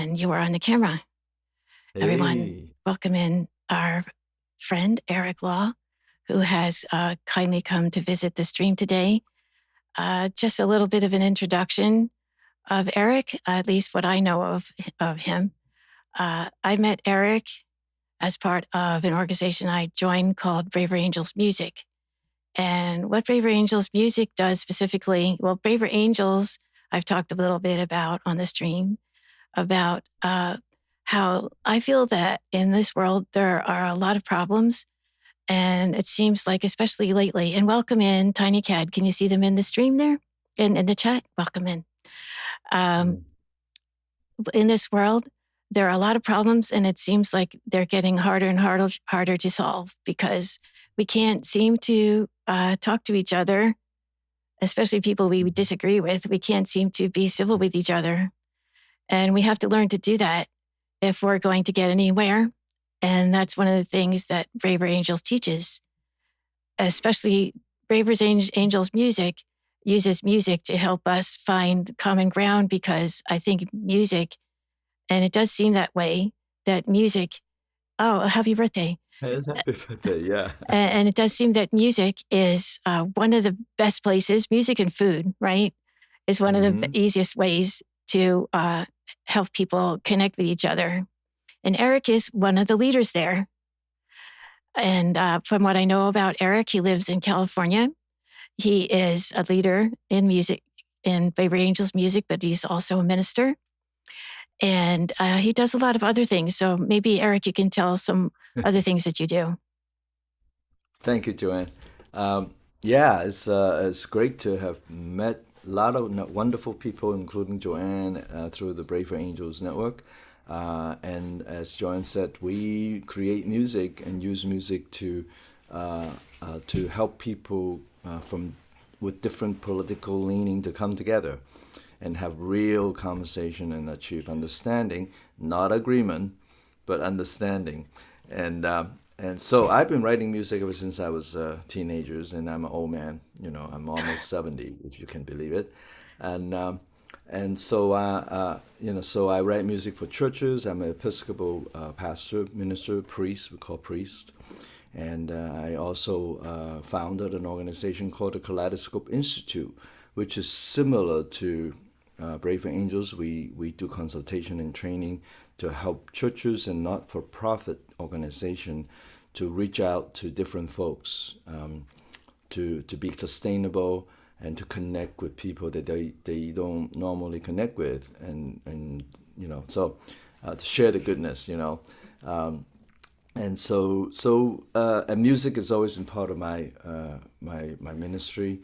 and you are on the camera. Everyone, Hey, welcome in our friend, Eric Law, who has kindly come to visit the stream today. Just a little bit of an introduction of Eric, at least what I know of him. I met Eric as part of an organization I joined called Braver Angels Music. And what Braver Angels Music does specifically, well, Braver Angels, I've talked a little bit about on the stream, about how I feel that in this world, there are a lot of problems. And it seems like, especially lately, and welcome in, Tiny Cad. Can you see them in the stream there? In the chat? Welcome in. Um, mm, in this world, there are a lot of problems, and it seems like they're getting harder and harder to solve because we can't seem to talk to each other, especially people we disagree with. We can't seem to be civil with each other. And we have to learn to do that if we're going to get anywhere. And that's one of the things that Braver Angels teaches, especially Angels music uses music to help us find common ground, because I think music, and it does seem that way, that music, oh, happy birthday. hey, happy birthday, yeah. And it does seem that music is one of the best places, music and food, right, is one of the hmm easiest ways to help people connect with each other. And Eric is one of the leaders there. And from what I know about Eric, he lives in California. He is a leader in music, in Braver Angels music, but he's also a minister. And he does a lot of other things. So maybe, Eric, you can tell us some other things that you do. Thank you, Joanne. Yeah, it's great to have met a lot of wonderful people, including Joanne, through the Braver Angels Network. And as Joanne said, we create music and use music to help people from with different political leaning to come together and have real conversation and achieve understanding, not agreement, but understanding. And so I've been writing music ever since I was teenagers, and I'm an old man. I'm almost 70, if you can believe it. And so I write music for churches. I'm an Episcopal pastor, minister, priest. We call priest. And I also founded an organization called the Kaleidoscope Institute, which is similar to Brave Angels. We do consultation and training to help churches and not-for-profit organization to reach out to different folks, to be sustainable and to connect with people that they don't normally connect with, and so to share the goodness. And music has always been part of my ministry,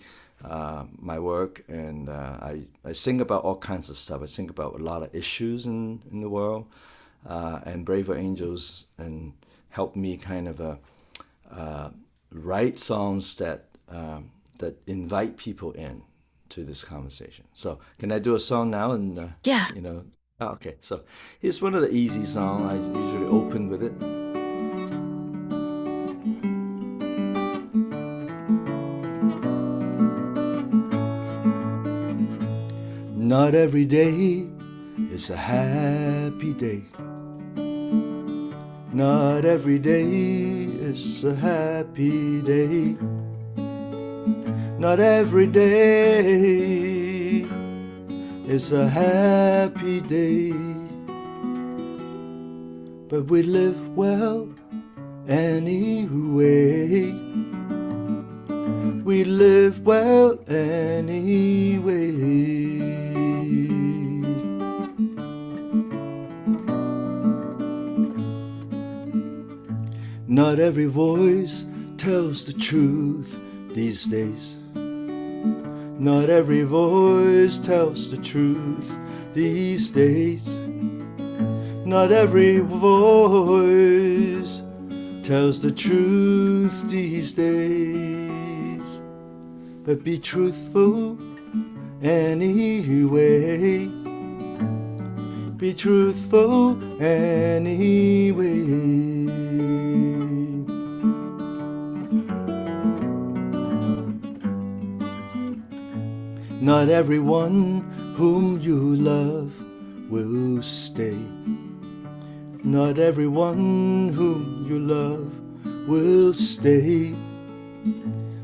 my work, and I sing about all kinds of stuff. I sing about a lot of issues in the world, and Braver Angels and help me kind of write songs that invite people in to this conversation. So can I do a song now? And Yeah. okay. So here's one of the easy songs. I usually open with it. Not every day is a happy day. Not every day is a happy day. Not every day is a happy day. But we live well anyway. We live well anyway. Not every voice tells the truth these days. Not every voice tells the truth these days. Not every voice tells the truth these days. But be truthful anyway. Be truthful anyway. Not everyone whom you love will stay. Not everyone whom you love will stay.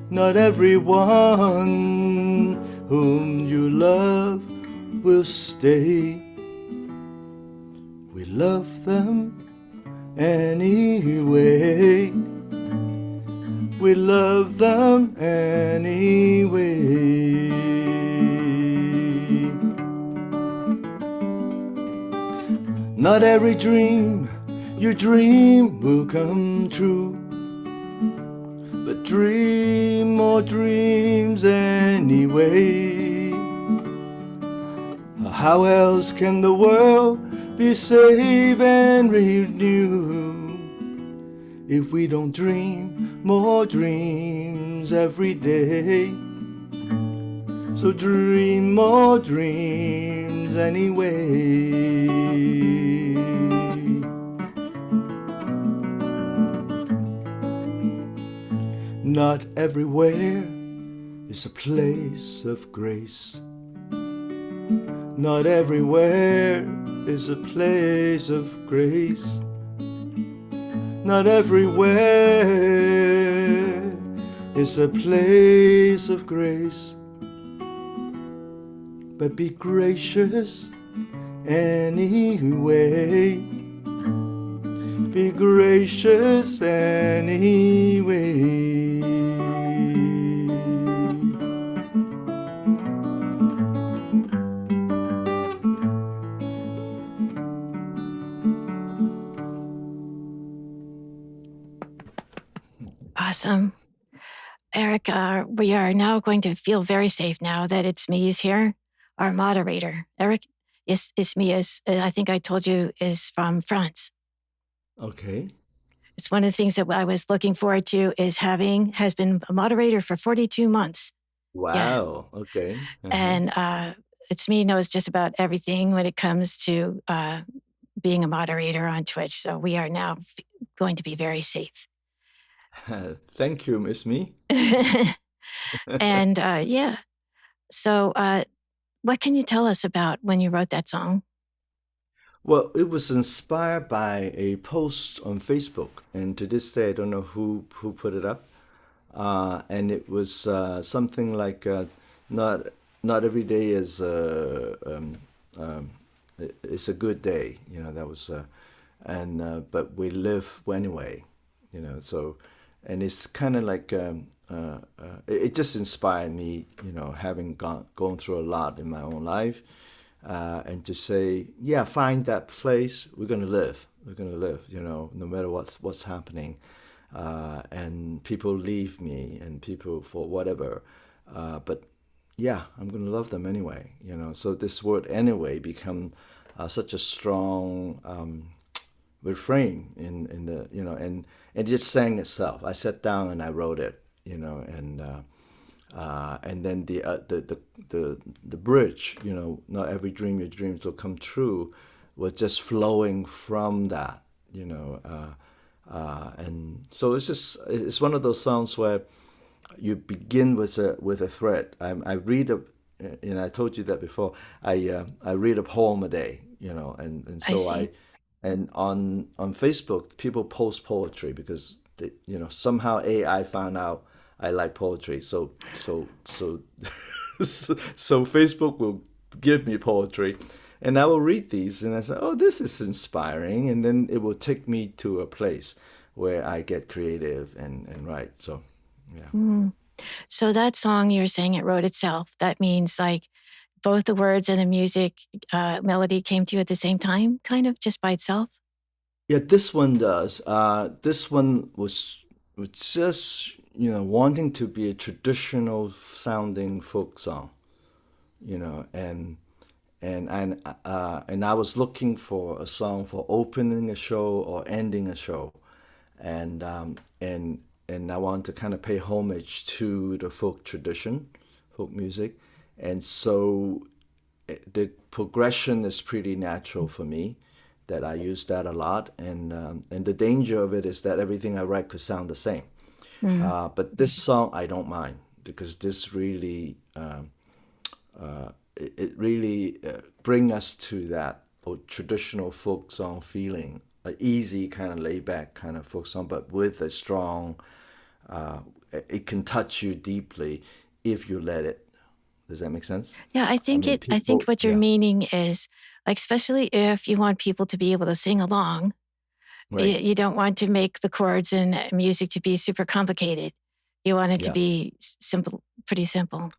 Not everyone whom you love will stay. We love them anyway. We love them anyway. Not every dream you dream will come true, but dream more dreams anyway. How else can the world be saved and renewed if we don't dream more dreams every day? So dream more dreams anyway. Not everywhere is a place of grace. Not everywhere is a place of grace. Not everywhere is a place of grace. But be gracious anyway. Be gracious anyway. Awesome. Eric, we are now going to feel very safe now that it's me is here, our moderator. Eric, it's me, I think I told you, is from France. Okay. It's one of the things that I was looking forward to has been a moderator for 42 months. Yeah. Wow. Okay. And it's me knows just about everything when it comes to being a moderator on Twitch. So we are now going to be very safe. Thank you, Miss Me. And yeah. So what can you tell us about when you wrote that song? Well, it was inspired by a post on Facebook, and to this day, I don't know who put it up. And it was something like not not every day is a good day. You know, that was but we live anyway. You know, so and it's kind of like it just inspired me. You know, having gone through a lot in my own life. And to say, yeah, find that place. We're gonna live. We're gonna live. You know, no matter what's happening, and people leave me, and people for whatever. But yeah, I'm gonna love them anyway. You know, so this word anyway become such a strong refrain in the and it just sang itself. I sat down and I wrote it. You know, and then the bridge, you know, not every dream your dreams will come true, was just flowing from that, you know, and so it's one of those songs where you begin with a thread. I read and I told you that before. I read a poem a day, you know, and I so see. and on Facebook people post poetry because they, you know, somehow AI found out I like poetry. So so Facebook will give me poetry, and I will read these, and I say, oh, this is inspiring, and then it will take me to a place where I get creative and write. So yeah. Mm. So that song you're saying it wrote itself. That means like both the words and the music melody came to you at the same time, kind of just by itself? Yeah, this one does. This one was just, you know, wanting to be a traditional sounding folk song, you know, and I was looking for a song for opening a show or ending a show, and and I want to kind of pay homage to the folk tradition, folk music, and so the progression is pretty natural for me. That I use that a lot, and the danger of it is that everything I write could sound the same. Mm. But this song I don't mind because this really it really bring us to that traditional folk song feeling, an easy kind of laid back kind of folk song, but with a strong, it can touch you deeply if you let it. Does that make sense? Yeah, I mean, I think people, what you're yeah, meaning is, like, especially if you want people to be able to sing along, right, you don't want to make the chords and music to be super complicated. You want it to yeah, be simple, pretty simple.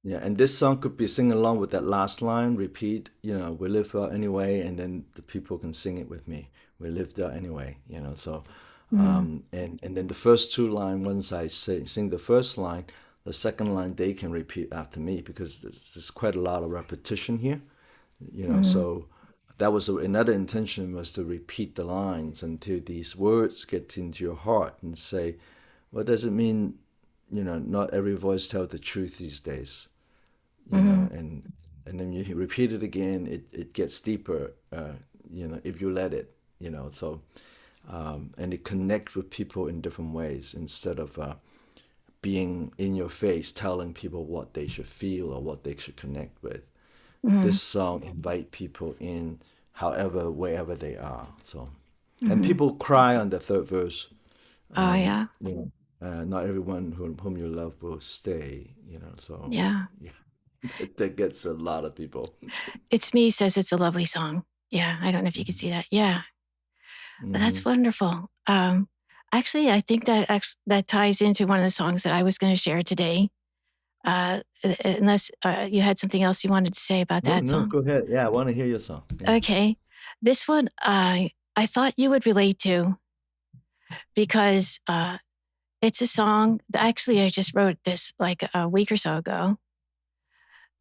yeah. And this song could be sing along with that last line, repeat, we live out anyway, and then the people can sing it with me. We lived out anyway, so. Mm, And then the first two line, once I sing the first line, the second line they can repeat after me because there's quite a lot of repetition here, mm, so that was another intention, was to repeat the lines until these words get into your heart and say, what does it mean? Not every voice tells the truth these days, mm, and then you repeat it again, it gets deeper, if you let it, so and it connects with people in different ways instead of being in your face telling people what they should feel or what they should connect with. mm, This song invite people in, however, wherever they are. So, and mm. people cry on the third verse. Oh, yeah. Not everyone whom you love will stay. So Yeah. yeah, that gets a lot of people. It's Me says it's a lovely song. Yeah. I don't know if you can see that. Yeah. That's Hmm. wonderful. Actually, I think that ties into one of the songs that I was going to share today. Unless you had something else you wanted to say about No, that no, song. go ahead. Yeah, I want to hear your song. Yeah. Okay. This one I thought you would relate to because it's a song that actually I just wrote this like a week or so ago,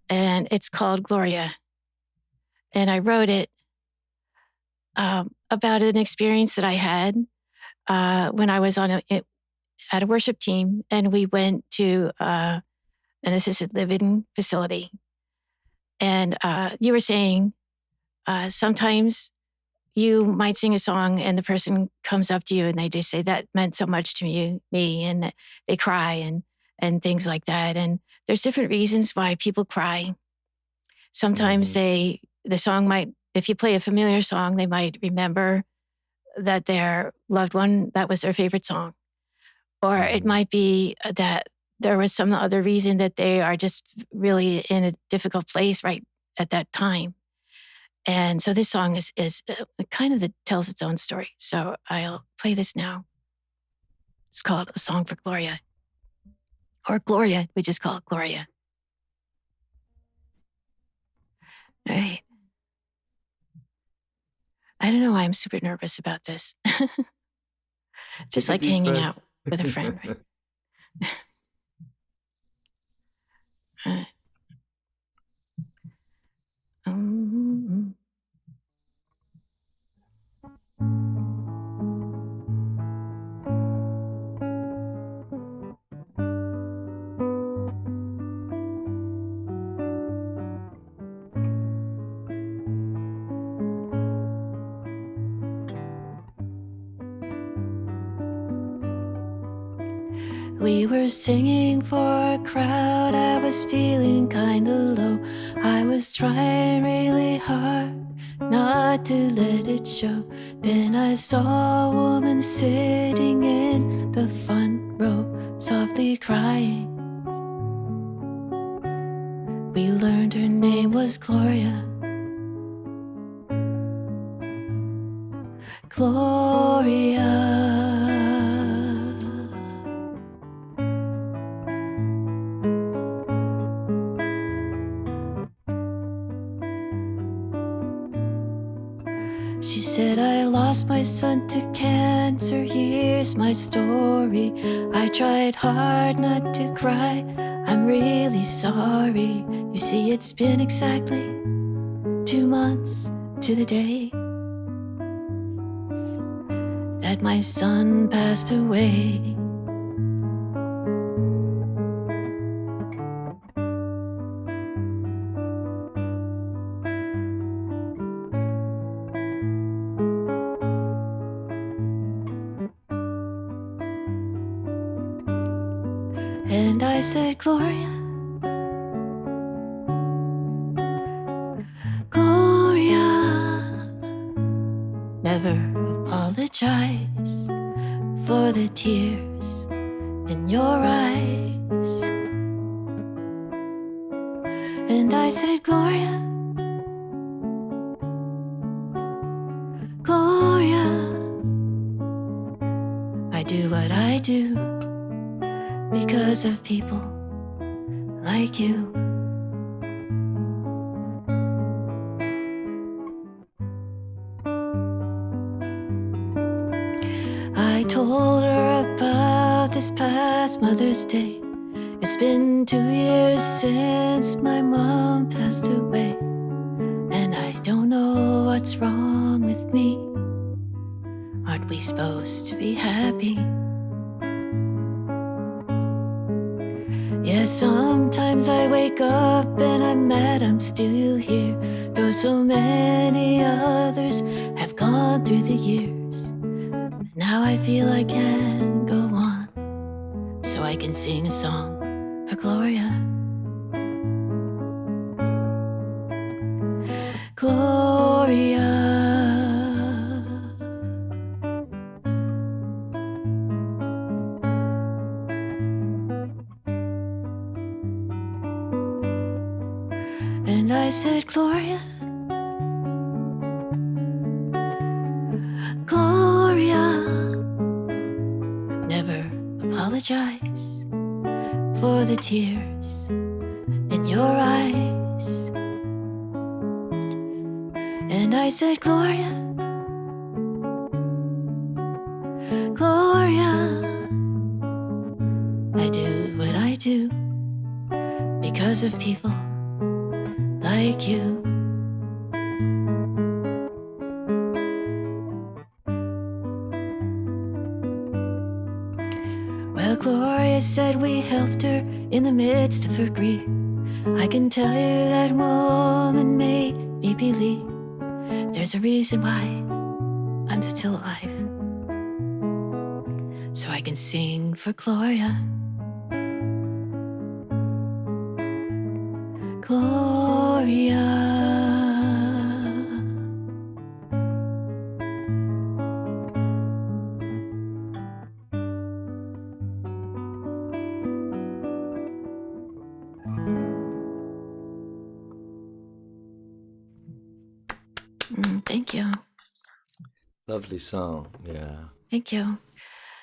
and it's called Gloria. And I wrote it about an experience that I had when I was at a worship team, and we went to an assisted living facility. And you were saying sometimes you might sing a song and the person comes up to you and they just say that meant so much to me, and they cry and things like that. And there's different reasons why people cry. Sometimes Hmm. the song might, if you play a familiar song, they might remember that their loved one, that was their favorite song. Or it Hmm. might be that there was some other reason that they are just really in a difficult place right at that time. And so this song is kind of tells its own story. So I'll play this now. It's called A Song for Gloria, or Gloria. We just call it Gloria. All right. I don't know why I'm super nervous about this. Just Take a like deep hanging breath. out with a friend, right? Uh, um, We were singing for a crowd, I was feeling kinda low. I was trying really hard not to let it show. Then I saw a woman sitting in the front row, softly crying. We learned her name was Gloria. Gloria. She said, I lost my son to cancer, here's my story. I tried hard not to cry, I'm really sorry. You see, it's been exactly 2 months to the day that my son passed away. And I said, Gloria, Gloria, never apologize for the tears in your eyes. And I said, Gloria, Gloria, I do what I do because of people like you. I told her about this past Mother's Day. It's been 2 years since my mom passed away, and I don't know what's wrong with me. Aren't we supposed to be happy? Yeah, sometimes I wake up and I'm mad I'm still here, though so many others have gone through the years. Now I feel I can go on, so I can sing a song for Gloria. Gloria. And I said, Gloria, Gloria, never apologize for the tears in your eyes. And I said, Gloria, Gloria, I do what I do because of people like you. Well, Gloria said we helped her in the midst of her grief. I can tell you that woman made me believe there's a reason why I'm still alive, so I can sing for Gloria. Gloria. Thank you. Lovely song. Yeah. Thank you.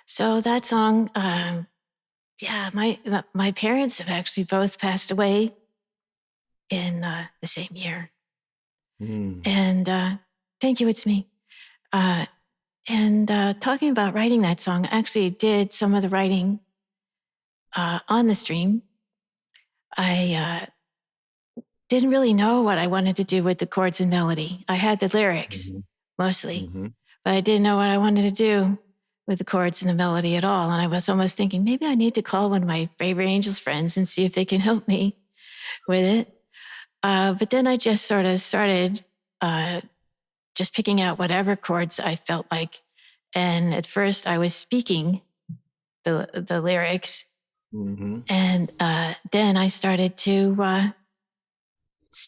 So that song, yeah, my parents have actually both passed away in the same year. And thank you, it's me. And talking about writing that song, I actually did some of the writing on the stream. I didn't really know what I wanted to do with the chords and melody. I had the lyrics mostly, but I didn't know what I wanted to do with the chords and the melody at all. And I was almost thinking, maybe I need to call one of my Brave Angels friends and see if they can help me with it. But then I just sort of started just picking out whatever chords I felt like. And at first I was speaking the lyrics. And then I started to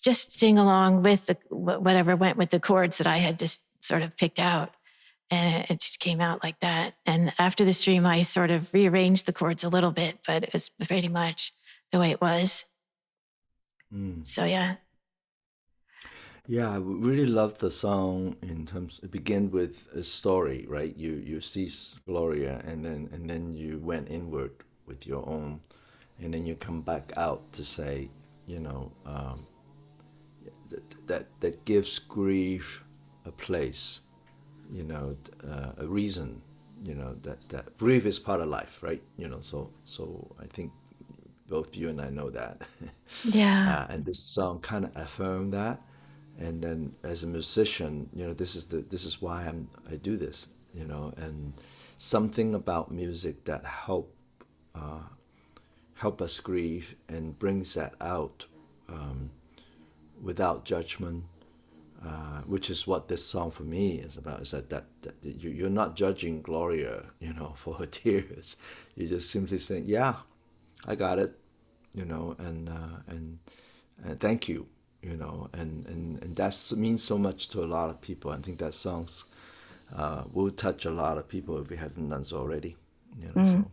just sing along with whatever went with the chords that I had just sort of picked out. And it just came out like that. And after the stream, I sort of rearranged the chords a little bit, but it's pretty much the way it was. So, yeah. Yeah, I really love the song in terms. It began with a story, right? You see Gloria, and then you went inward with your own, and then you come back out to say, that gives grief a place, a reason, that grief is part of life, right? So I think both you and I know that. Yeah. And this song kind of affirmed that. And then as a musician, this is why I do this, and something about music that help us grieve and brings that out without judgment, which is what this song for me is about. Is that you're not judging Gloria, for her tears. You're just simply saying, yeah, I got it, and thank you, and that means so much to a lot of people. I think that song's will touch a lot of people if we haven't done so already. Mm. So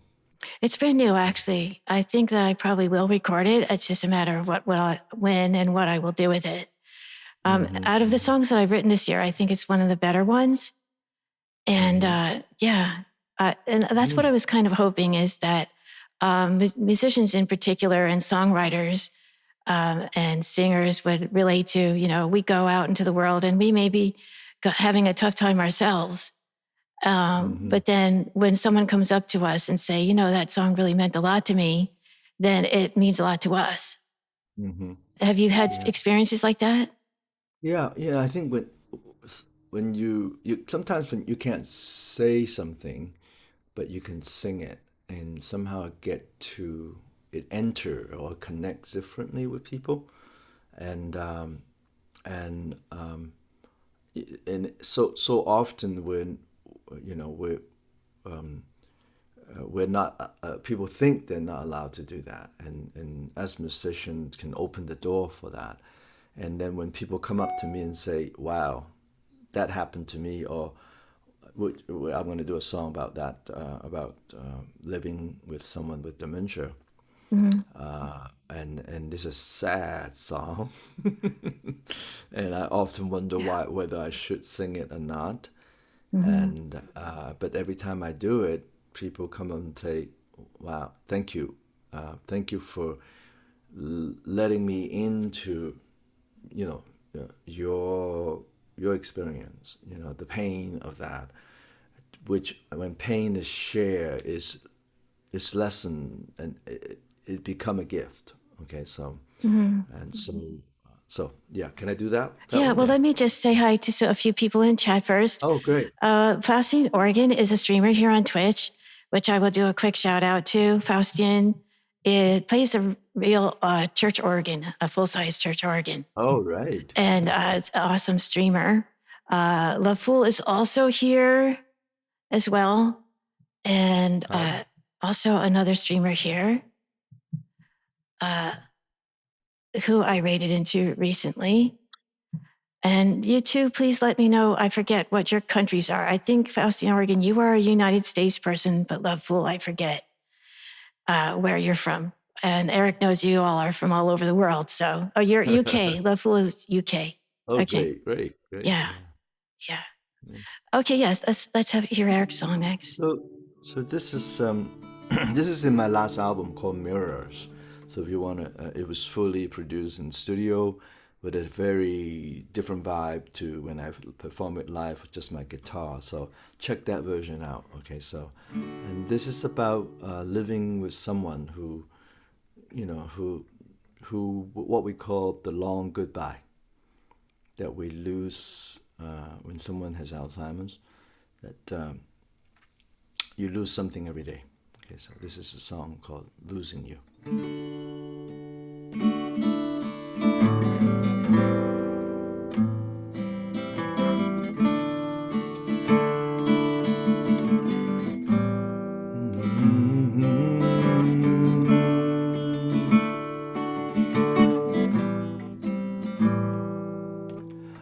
It's brand new, actually. I think that I probably will record it. It's just a matter of when and what I will do with it. Out of the songs that I've written this year, I think it's one of the better ones. And and that's what I was kind of hoping, is that musicians in particular and songwriters and singers would relate to, we go out into the world and we may be having a tough time ourselves. But then when someone comes up to us and say, that song really meant a lot to me, then it means a lot to us. Have you had experiences like that? yeah, I think when you sometimes when you can't say something, but you can sing it and somehow get to it enter or connects differently with people, and and um, and so often when we're not people think they're not allowed to do that, and as musicians can open the door for that. And then when people come up to me and say, wow, that happened to me, or I'm going to do a song about that, about living with someone with dementia. Mm-hmm. And this is a sad song. And I often wonder whether I should sing it or not. Mm-hmm. And but every time I do it, people come and say, wow, thank you. Thank you for letting me into, you know, your experience, the pain of that, which when pain is shared is lessened, and it become a gift. Okay, so Mm-hmm. and so yeah, can I do that Yeah, one? well, Yeah. let me just say hi to a few people in chat first. Oh, great. Faustine Oregon is a streamer here on Twitch, which I will do a quick shout out to. Faustine, it plays a real church organ, a full-size church organ. Oh, right. And it's an awesome streamer. Love Fool is also here as well. And also another streamer here who I raided into recently. And you too, please let me know. I forget what your countries are. I think, Faustine, Oregon, you are a United States person, but Love Fool, I forget where you're from. And Eric knows you all are from all over the world. So, you're UK. Love Fool is UK. Oh, Okay. great. Yeah. Yeah. Yeah. Yeah. Okay. Yes. Let's hear Eric's song next. So this is this is in my last album called Mirrors. So if you want to, it was fully produced in studio with a very different vibe to when I perform it live with just my guitar. So check that version out. Okay, so and this is about living with someone who, who what we call the long goodbye, that we lose when someone has Alzheimer's, that you lose something every day. Okay, so this is a song called Losing You.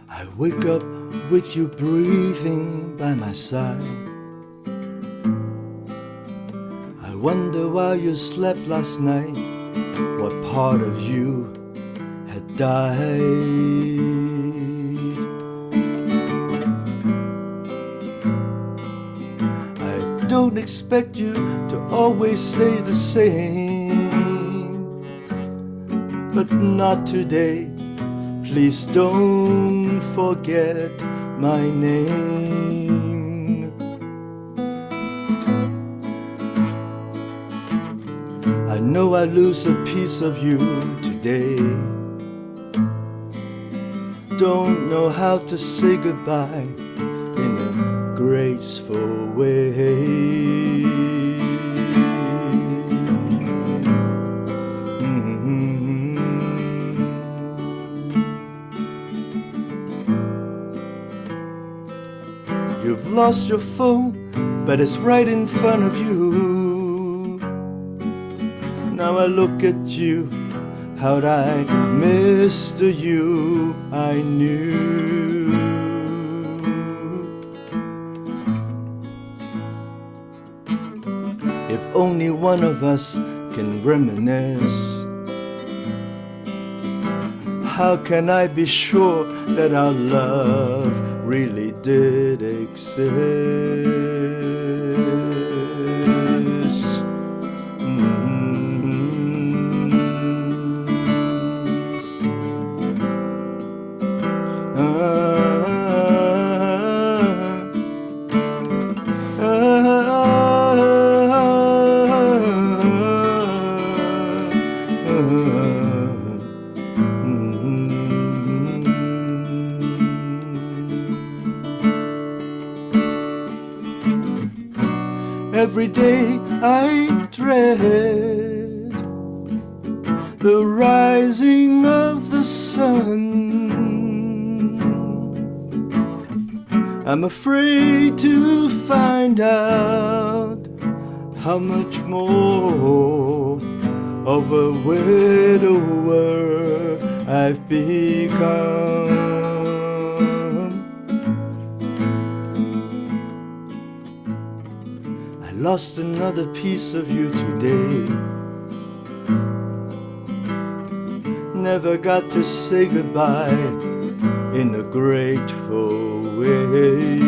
I wake up with you breathing by my side. I wonder while you slept last night, what part of you had died. I don't expect you to always stay the same, but not today. Please don't forget my name. I know I lose a piece of you today. Don't know how to say goodbye in a graceful way. You've lost your phone, but it's right in front of you. Now I look at you, how'd I miss the you I knew? only one of us can reminisce. How can I be sure that our love really did exist? Every day I dread the rising of the sun. I'm afraid to find out how much more of a widower I've become. I lost another piece of you today. Never got to say goodbye in a grateful way.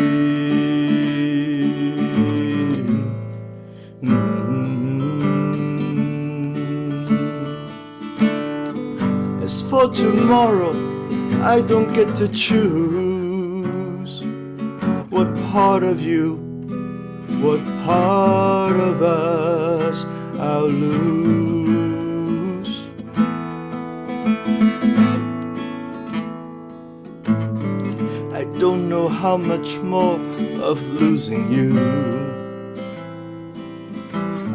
As for tomorrow, I don't get to choose what part of you, what part of us I'll lose. I don't know how much more of losing you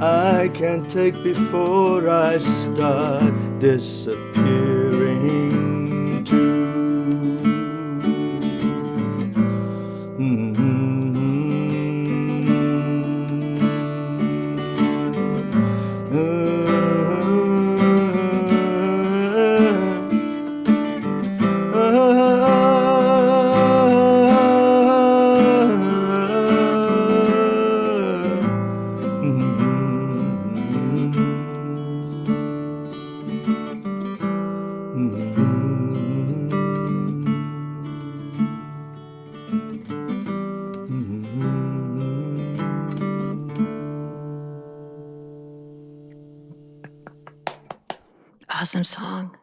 I can take before I start disappearing too. Awesome song.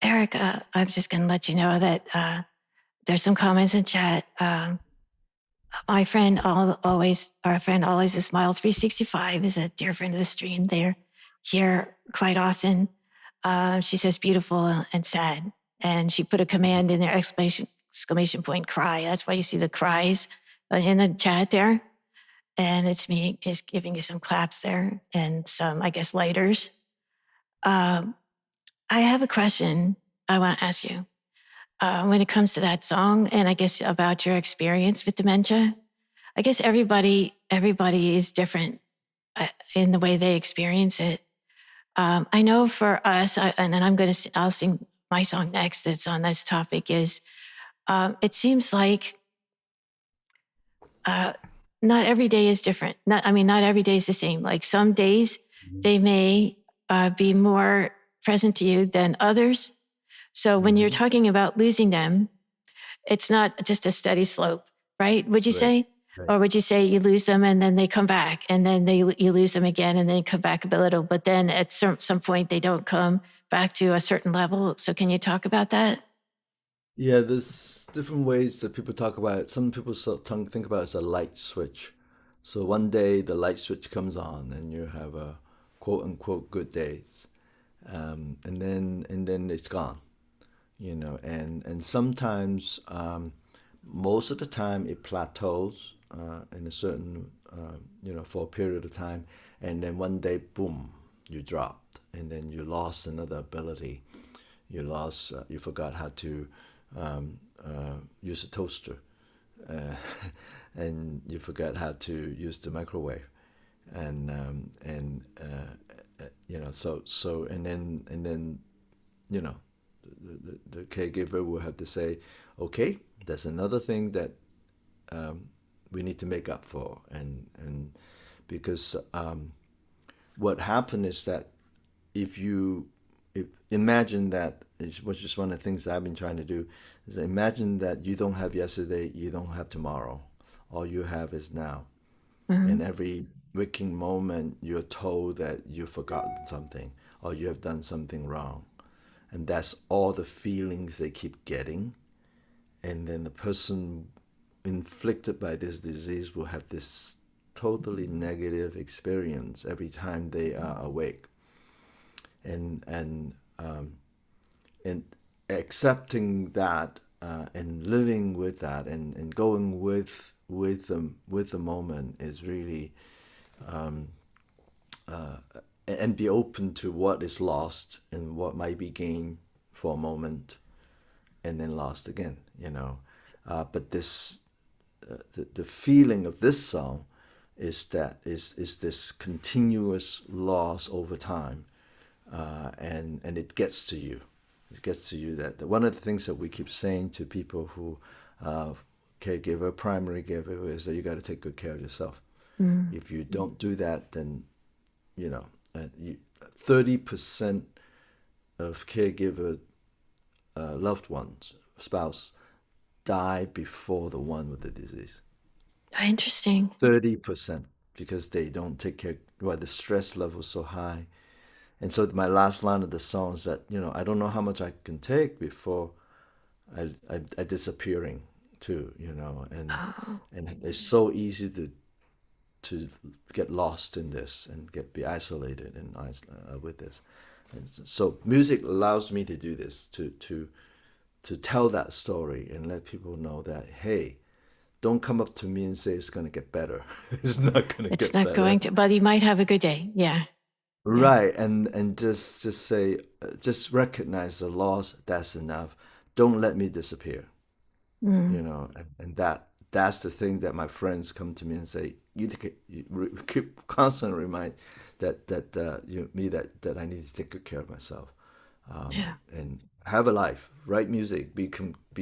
Eric, I'm just going to let you know that there's some comments in chat. My friend, our friend always is Smile 365 is a dear friend of the stream. They're here quite often. She says beautiful and sad. And she put a command in there, exclamation point, cry. That's why you see the cries in the chat there. And it's me is giving you some claps there and some, I guess, lighters. I have a question I want to ask you. When it comes to that song, and I guess about your experience with dementia, I guess everybody is different in the way they experience it. I know for us, and then I'll sing my song next. That's on this topic. Is it seems like not every day is different. Not every day is the same. Like some days they may be more present to you than others. So when you're talking about losing them, it's not just a steady slope, right? Would you say? Right. Or would you say you lose them and then they come back and then you lose them again and then come back a little, but then at some point they don't come back to a certain level. So can you talk about that? Yeah, there's different ways that people talk about it. Some people think about it as a light switch. So one day the light switch comes on and you have a quote unquote good days. And then it's gone, and sometimes most of the time it plateaus in a certain for a period of time, and then one day boom, you dropped, and then you lost another ability. You forgot how to use a toaster, and you forgot how to use the microwave, so and then the caregiver will have to say, okay, that's another thing that we need to make up for, and because what happened is that if you imagine that is which is one of the things that I've been trying to do is imagine that you don't have yesterday, you don't have tomorrow, all you have is now. In Mhm. every waking moment, you're told that you've forgotten something or you have done something wrong, and that's all the feelings they keep getting. And then the person inflicted by this disease will have this totally negative experience every time they are awake. And and accepting that and living with that and going with the moment is really and be open to what is lost and what might be gained for a moment and then lost again, you know. But the feeling of this song is that is this continuous loss over time, and it gets to you. It gets to you that one of the things that we keep saying to people who caregiver, primary caregiver, is that you got to take good care of yourself. Mm. If you don't do that, then you know, 30% of caregiver loved ones, spouse, die before the one with the disease. Interesting. 30% because they don't take care. Well, the stress level is so high. And so my last line of the song is that, I don't know how much I can take before I disappearing too, Oh, and it's so easy to get lost in this and be isolated and with this. And so music allows me to do this, to tell that story and let people know that, hey, don't come up to me and say it's going to get better. It's not going to it's get not better. going to, but you might have a good day. Yeah. Yeah. Right, and just say, just recognize the loss. That's enough. Don't let me disappear. Mm. And that's the thing that my friends come to me and say. Keep constantly remind me that I need to take good care of myself, Yeah. and have a life, write music, be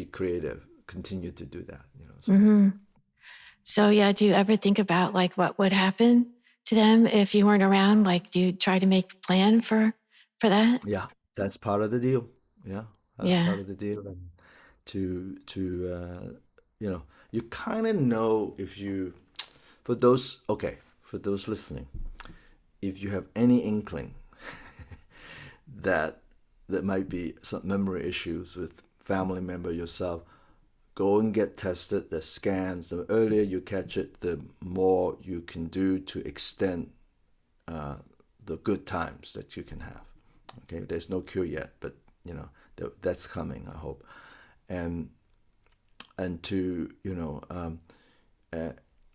creative, continue to do that. So. Hmm. So, yeah, do you ever think about like what would happen to them if you weren't around? Like, do you try to make a plan for that? Yeah, that's part of the deal. Yeah, that's Yeah. part of the deal. And to you kind of know if you for those listening, if you have any inkling that might be some memory issues with family member yourself, go and get tested. The scans. The earlier you catch it, the more you can do to extend uh, the good times that you can have. Okay, there's no cure yet, but that's coming. I hope, and to uh,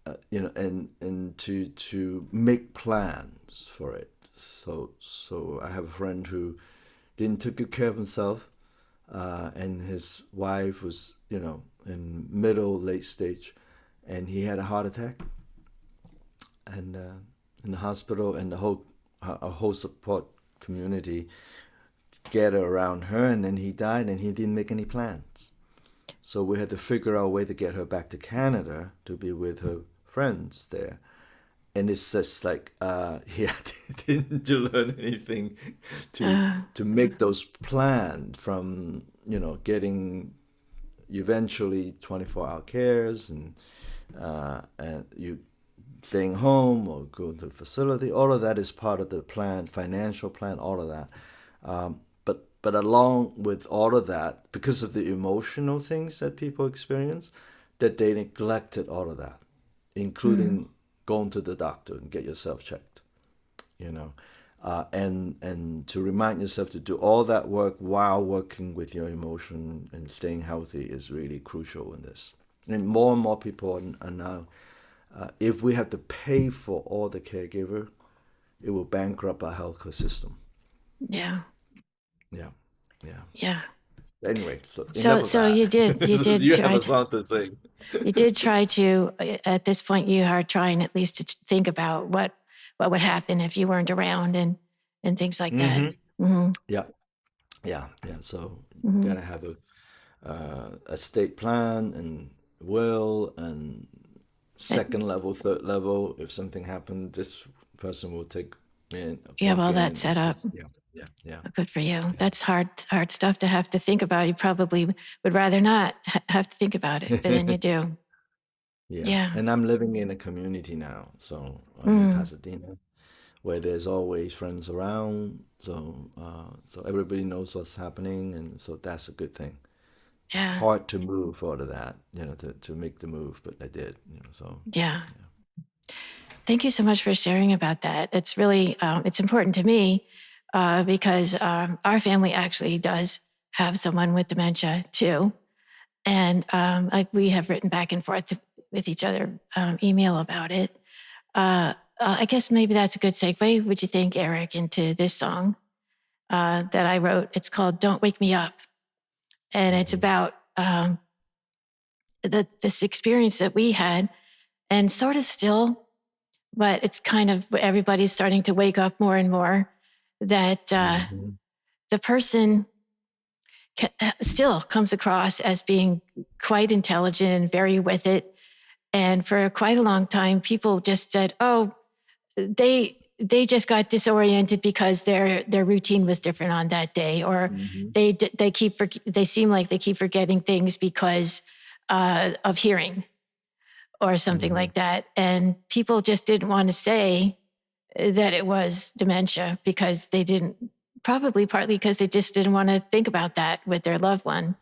and to make plans for it. So I have a friend who didn't take good care of himself, and his wife was in middle late stage, and he had a heart attack, and in the hospital, and the whole a whole support community gathered around her, and then he died, and he didn't make any plans. So we had to figure out a way to get her back to Canada to be with her friends there. And it's just like he didn't learn anything to Uh, make those plans from getting eventually 24-hour cares and you staying home or going to the facility. All of that is part of the plan, financial plan, all of that. But along with all of that, because of the emotional things that people experience, that they neglected all of that, mm. including going to the doctor and get yourself checked. You know, and to remind yourself to do all that work while working with your emotion and staying healthy is really crucial in this. And more people are now. If we have to pay for all the caregiver, it will bankrupt our healthcare system. Yeah. Yeah, yeah. Yeah. Anyway, so enough of So that. you did You have try a to, song to sing. you did try to, at this point, you are trying at least to think about what would happen if you weren't around and things like that. Mm-hmm. Hmm. Yeah, yeah. So you Hmm. gotta have a estate plan and will and second level, third level. If something happened, this person will take in, You have walk all that in. set up. Just, yeah, yeah, yeah, Good for you. yeah. That's hard stuff to have to think about. You probably would rather not have to think about it, but then you do. Yeah, Yeah. and I'm living in a community now, so I'm in Mm, Pasadena, where there's always friends around. So everybody knows what's happening, and so that's a good thing. yeah. Hard to move out of that, to make the move, but I did, so Yeah. yeah. Thank you so much for sharing about that. It's really it's important to me because our family actually does have someone with dementia too, and we have written back and forth with each other email about it. I guess maybe that's a good segue. Would you think, Eric, into this song that I wrote? It's called "Don't Wake Me Up," and it's Hmm. about this experience that we had, and sort of still, but it's kind of everybody's starting to wake up more and more that Hmm. the person still comes across as being quite intelligent and very with it. And for quite a long time, people just said, "Oh, they just got disoriented because their routine was different on that day, or Hmm. they seem like they keep forgetting things because of hearing or something Hmm. like that." And people just didn't want to say that it was dementia because they didn't, probably partly because they just didn't want to think about that with their loved one.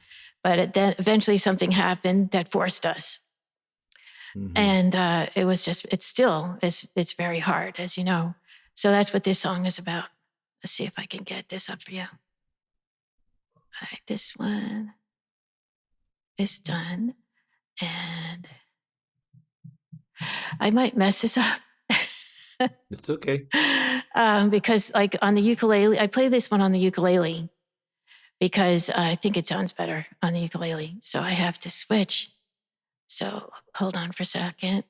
But then eventually something happened that forced us. Hmm. And it was just, it's very hard, as you know. So that's what this song is about. Let's see if I can get this up for you. All right, this one is done. And I might mess this up. It's okay. Because like on the ukulele, I play this one on the ukulele because I think it sounds better on the ukulele. So I have to switch. So hold on for a second.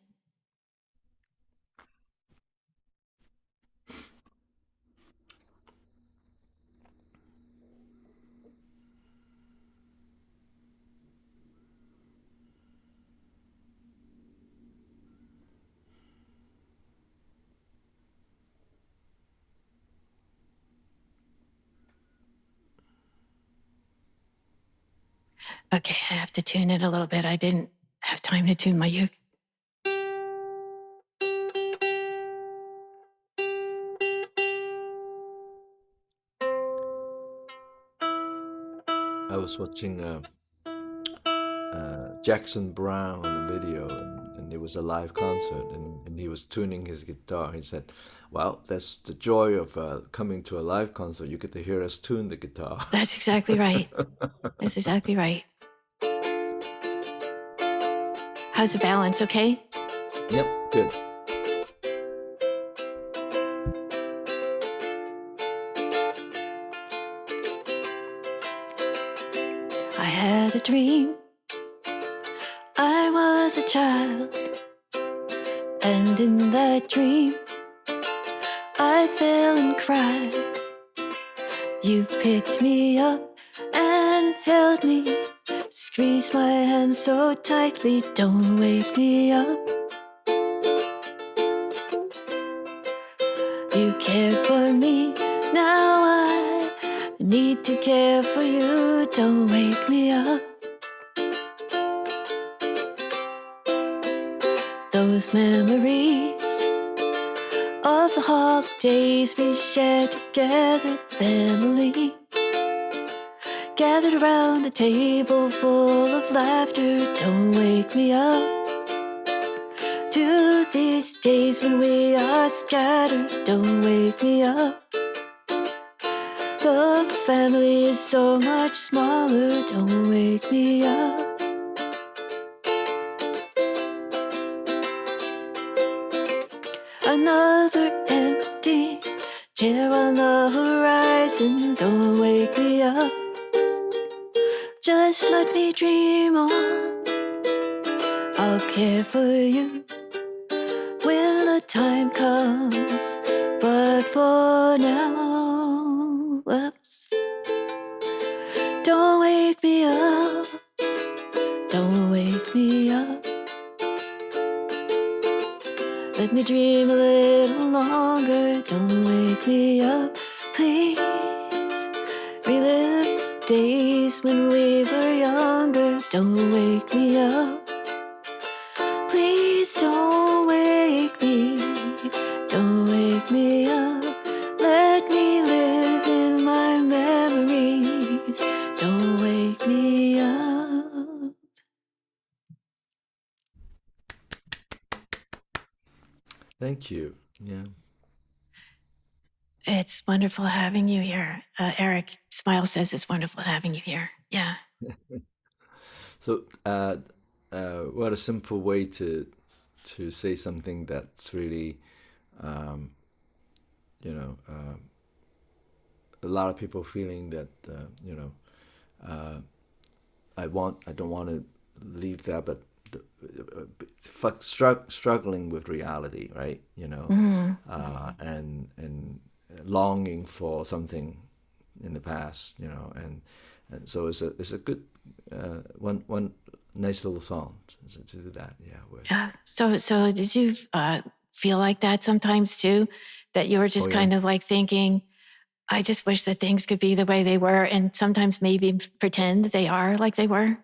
Okay, I have to tune it a little bit. I didn't have time to tune my uke. I was watching Jackson Brown video, and it was a live concert, and he was tuning his guitar. He said, "Well, that's the joy of coming to a live concert. You get to hear us tune the guitar." That's exactly right. That's exactly right. How's the balance? Okay. Yep, good. I had a dream. I was a child. And in that dream, I fell and cried. You picked me up and held me. Squeezed my hand so tightly. Don't wake me up. You cared for me. Now I need to care for you. Don't wake me up. Those memories of the holidays we shared together, family. Gathered around a table full of laughter. Don't wake me up. To these days when we are scattered. Don't wake me up. The family is so much smaller. Don't wake me up. Another empty chair on the horizon. Don't wake me up. Just let me dream on. I'll care for you when the time comes. But for now, whoops. Don't wake me up. Don't wake me up. Let me dream a little longer. Don't wake me up, please. Relive the days when we were younger. Don't wake me up. Please don't wake me. Don't wake me up. Let me live in my memories. Don't wake me up. Thank you. Yeah. It's wonderful having you here. Eric Smile says it's wonderful having you here. Yeah. So, what a simple way to say something that's really, um, you know, a lot of people feeling that, I don't want to leave that, but struggling with reality, right? Mm. And longing for something in the past, and so it's a good one nice little song to do that. Yeah. Yeah. So did you feel like that sometimes too? That you were Oh just yeah. kind of like thinking, I just wish that things could be the way they were, and sometimes maybe pretend they are like they were.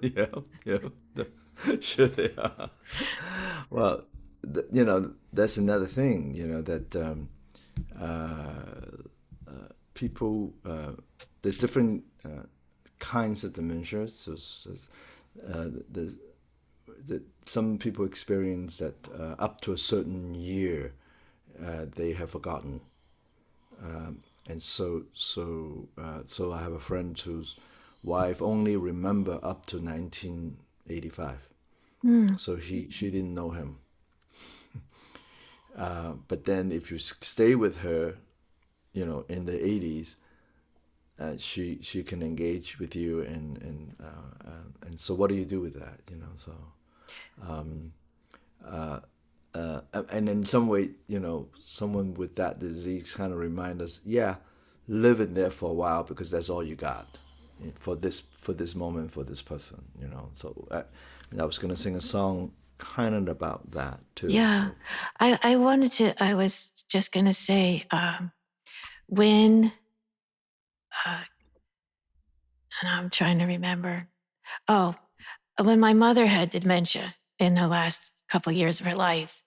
Yeah, yeah, sure they are. Well, that's another thing, that people, there's different kinds of dementia. There's some people experience that up to a certain year, they have forgotten. And so I have a friend whose wife only remember up to 1985. Mm. So she didn't know him. But then if you stay with her, in the 80s, she can engage with you, and so what do you do with that? So and in some way, someone with that disease kind of remind us, yeah, live in there for a while because that's all you got for this moment, for this person. So and I was gonna sing a song kind of about that too. Yeah. So I was just going to say, when, and I'm trying to remember. Oh, when my mother had dementia in the last couple of years of her life,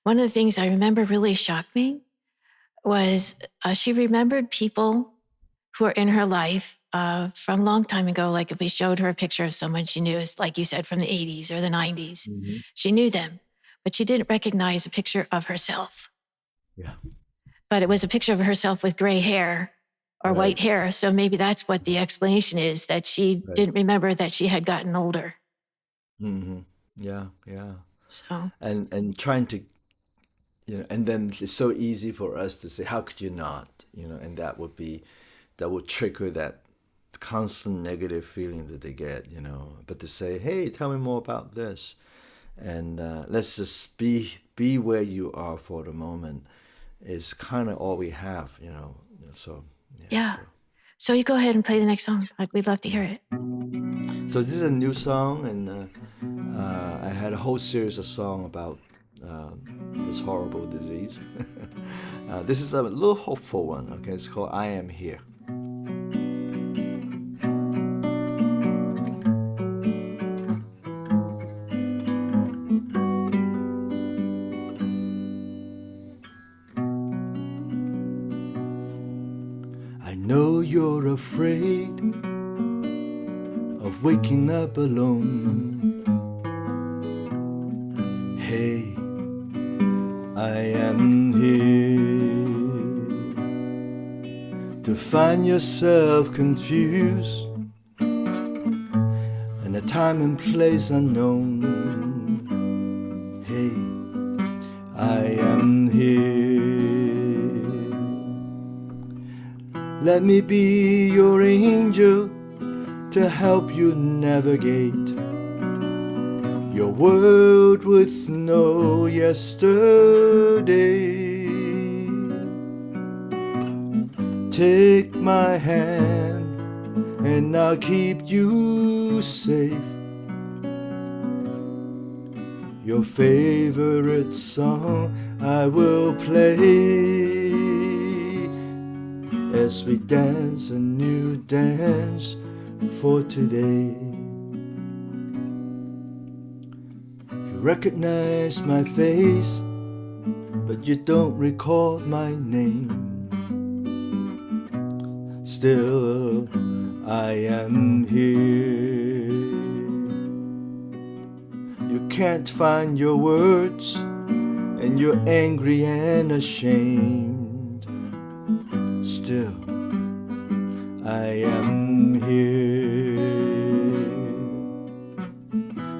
one of the things I remember really shocked me was she remembered people who were in her life from a long time ago. Like if we showed her a picture of someone she knew, like you said, from the 80s or the 90s, hmm she knew them, but she didn't recognize a picture of herself. yeah, But it was a picture of herself with gray hair or white right, hair. So maybe that's what the explanation is, that she right, didn't remember that she had gotten older. hmm yeah, yeah, So, and trying to, and then it's so easy for us to say, how could you not, and that would trigger that constant negative feeling that they get, but to say, hey, tell me more about this, and let's just be where you are for the moment is kind of all we have, so yeah, yeah. So you go ahead and play the next song. We'd love to hear it. so this is a new song, and I had a whole series of song about this horrible disease. This is a little hopeful one. Okay, it's called "I Am Here." I know you're afraid of waking up alone. Hey, I am here to find yourself confused in a time and place unknown. Hey, I am here. Let me be your angel to help you navigate your world with no yesterday. Take my hand and I'll keep you safe. Your favorite song I will play as we dance a new dance for today. You recognize my face, but you don't recall my name. Still, I am here. You can't find your words, and you're angry and ashamed. Still, I am here.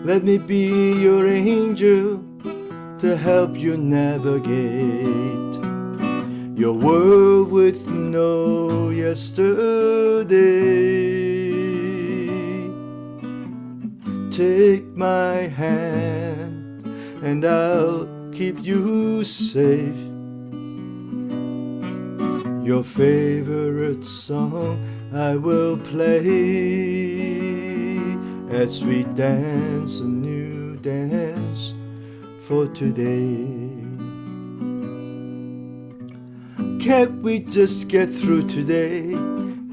Let me be your angel to help you navigate your world with no yesterday. Take my hand and I'll keep you safe. Your favorite song I will play as we dance a new dance for today. Can't we just get through today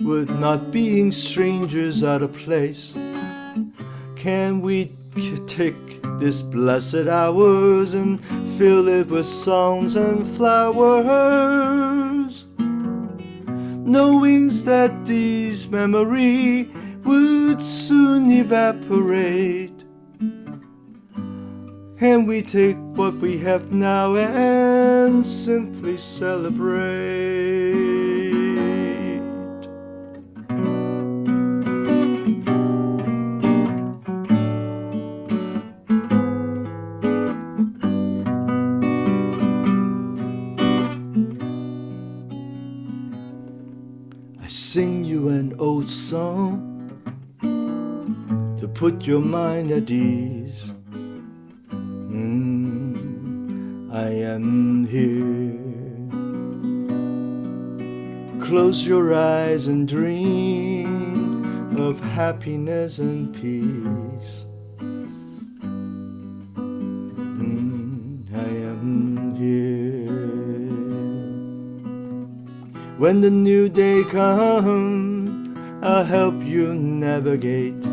with not being strangers out of place? Can we take this blessed hours and fill it with songs and flowers, knowing that these memories would soon evaporate? Can we take what we have now and simply celebrate? I sing you an old song to put your mind at ease. I am here. Close your eyes and dream of happiness and peace. I am here. When the new day comes, I'll help you navigate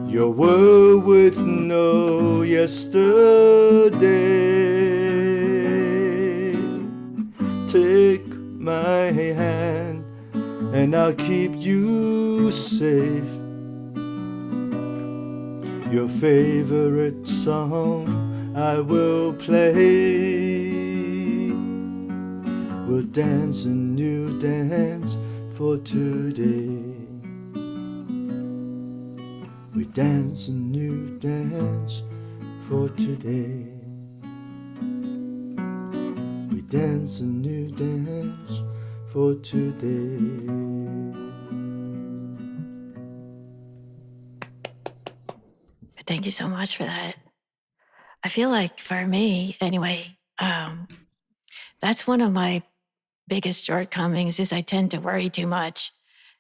your world with no yesterday. Take my hand and I'll keep you safe. Your favorite song I will play. We'll dance a new dance for today. We dance a new dance for today. We dance a new dance for today. Thank you so much for that. I feel like for me, anyway, that's one of my biggest shortcomings is I tend to worry too much.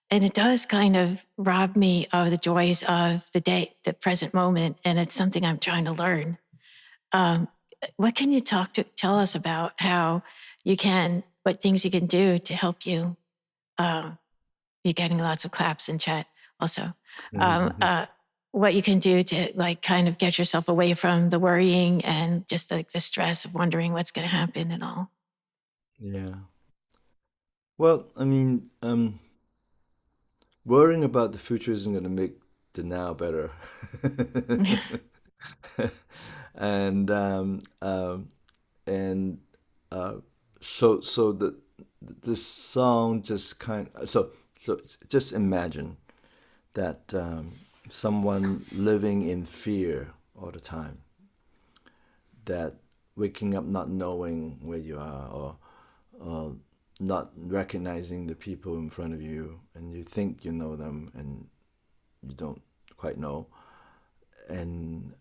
And it does kind of rob me of the joys of the day, the present moment. And it's something I'm trying to learn. Um, what can you tell us about how what things you can do to help you? You're getting lots of claps in chat also. What you can do to like kind of get yourself away from the worrying and just like the stress of wondering what's going to happen and all. Yeah. Well, I mean, worrying about the future isn't going to make the now better. and and uh, so this song just so just imagine that someone living in fear all the time, that waking up not knowing where you are, or not recognizing the people in front of you, and you think you know them and you don't quite know, and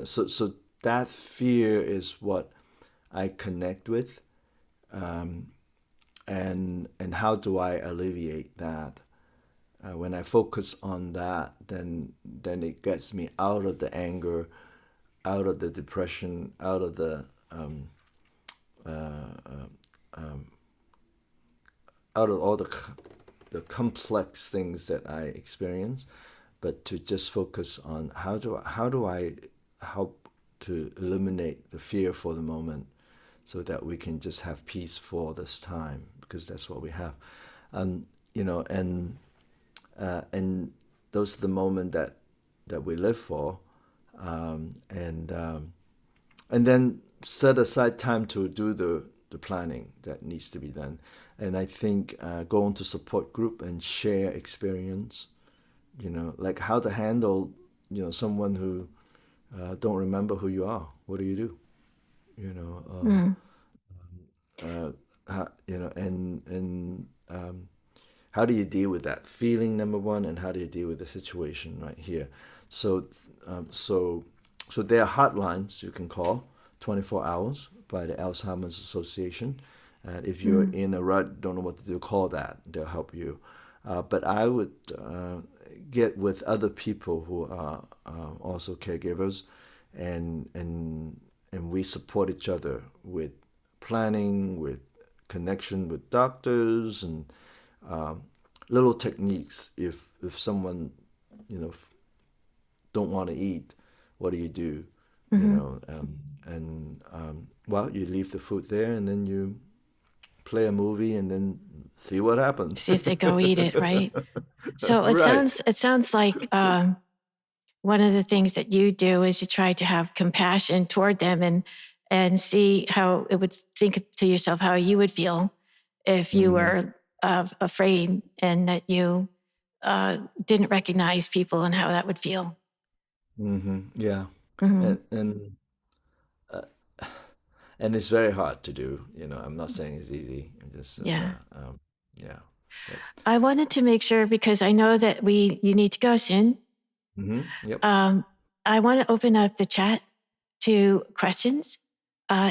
so that fear is what I connect with, and how do I alleviate that? when I focus on that, then it gets me out of the anger, out of the depression, out of the out of all the complex things that I experience, but to just focus on how do I help to eliminate the fear for the moment, so that we can just have peace for this time, because that's what we have, you know, and those are the moment that we live for, and then set aside time to do the planning that needs to be done. And I think going to support group and share experience, like how to handle, someone who don't remember who you are. What do you do? You know, Mm. and how do you deal with that feeling, number one, and how do you deal with the situation right here? So, so there are hotlines you can call 24 hours by the Alzheimer's Association. And if you're Mm. in a rut, don't know what to do, call that. They'll help you. But I would get with other people who are also caregivers, and we support each other with planning, with connection with doctors, and little techniques. If someone, don't want to eat, what do you do? Mm-hmm. Well, you leave the food there, and then you play a movie, and then see what happens. See if they go eat it, right? So it Right. sounds like one of the things that you do is you try to have compassion toward them and see how it would think to yourself how you would feel if you Hmm. were afraid and that you didn't recognize people and how that would feel. Hmm. Yeah. Hmm. And and it's very hard to do. I'm not saying it's easy. It's Yeah. yeah. But I wanted to make sure because I know that you need to go soon. yep. Um, I want to open up the chat to questions.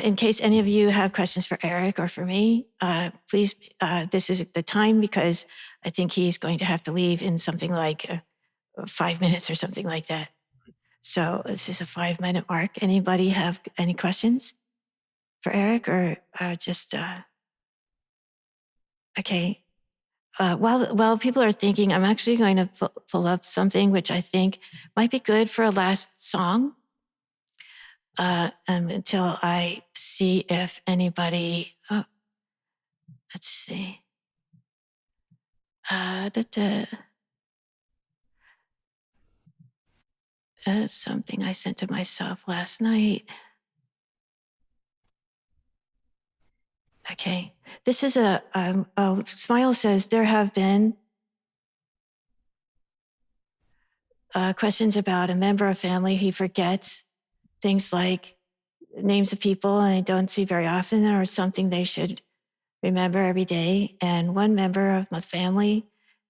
In case any of you have questions for Eric or for me, please, this is the time because I think he's going to have to leave in something like 5 minutes or something like that. So this is a 5 minute mark. Anybody have any questions for Eric or just, okay. While people are thinking, I'm actually going to pull up something which I think might be good for a last song. Until I see if anybody, oh, let's see. Da, da, something I sent to myself last night. Okay. This is Smile says there have been questions about a member of family. He forgets things like names of people and I don't see very often or something they should remember every day. And one member of my family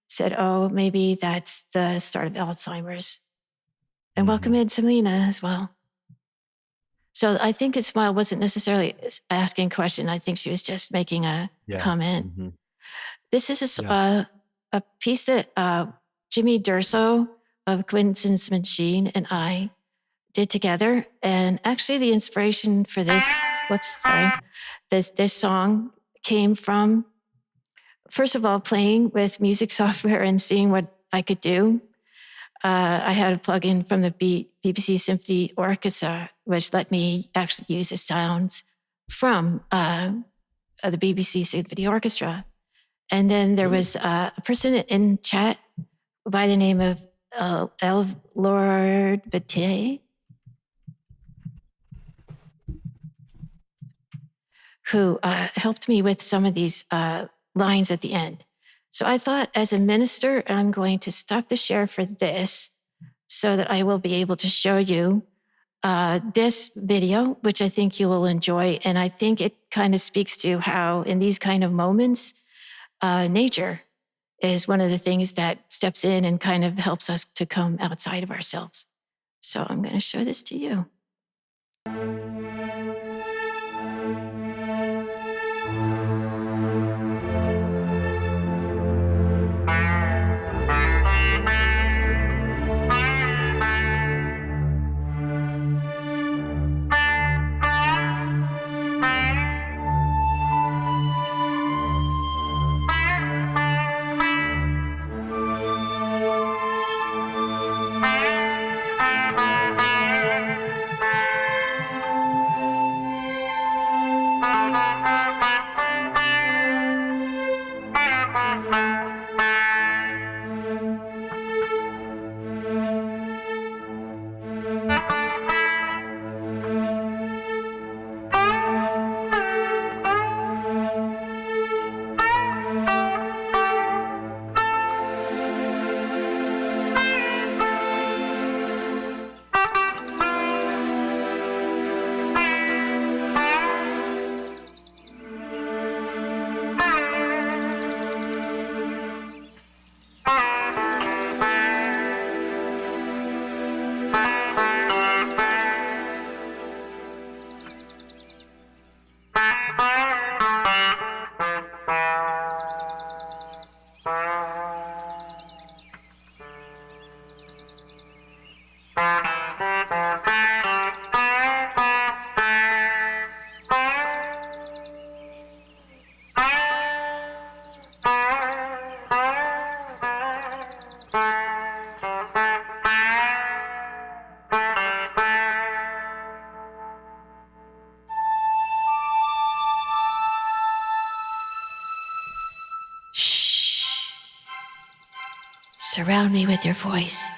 said, oh, maybe that's the start of Alzheimer's. And welcome Hmm. in Selena as well. So I think that Smile wasn't necessarily asking a question. I think she was just making a Yeah. comment. Hmm. This is Yeah. a piece that Jimi Durso of Coincidencemachine and I did together. And actually the inspiration for this song came from, first of all, playing with music software and seeing what I could do. I had a plugin from the BBC Symphony Orchestra, which let me actually use the sounds from the BBC Symphony Orchestra. And then there was a person in chat by the name of Lord Vite, who helped me with some of these lines at the end. So I thought, as a minister, I'm going to stop the share for this so that I will be able to show you this video, which I think you will enjoy. And I think it kind of speaks to how, in these kind of moments, nature is one of the things that steps in and kind of helps us to come outside of ourselves. So I'm going to show this to you. Surround me with your voice.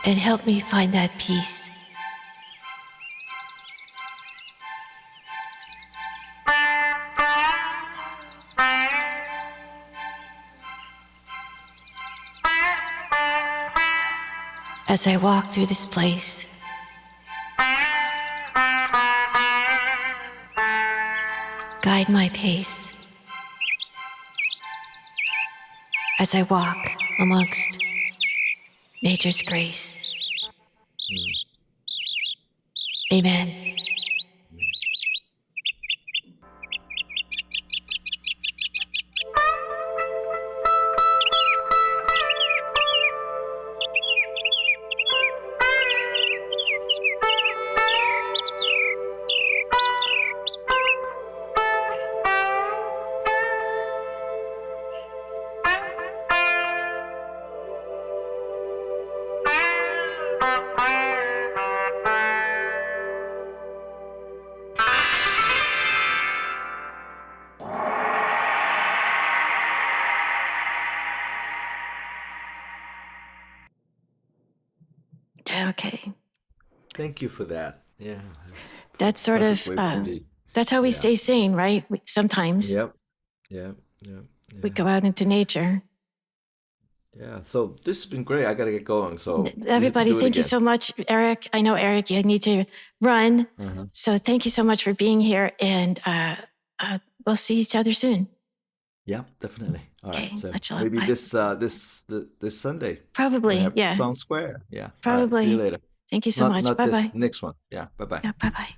And help me find that peace. As I walk through this place, guide my pace. As I walk amongst nature's grace. Amen. Okay. Thank you for that. Yeah. That's sort of, that's how we stay sane, right? Sometimes. Yep. Yep. Yep. We go out into nature. Yeah. So this has been great. I got to get going. So everybody, thank you so much, Eric. I know, Eric, you need to run. So thank you so much for being here, and we'll see each other soon. Yeah, definitely. All right. So much love. maybe Bye. this Sunday. Probably. Yeah. Song Square. Yeah. Probably. All right, see you later. Thank you so much. Not Bye this bye. next one. Yeah. Bye bye. Yeah. Bye bye.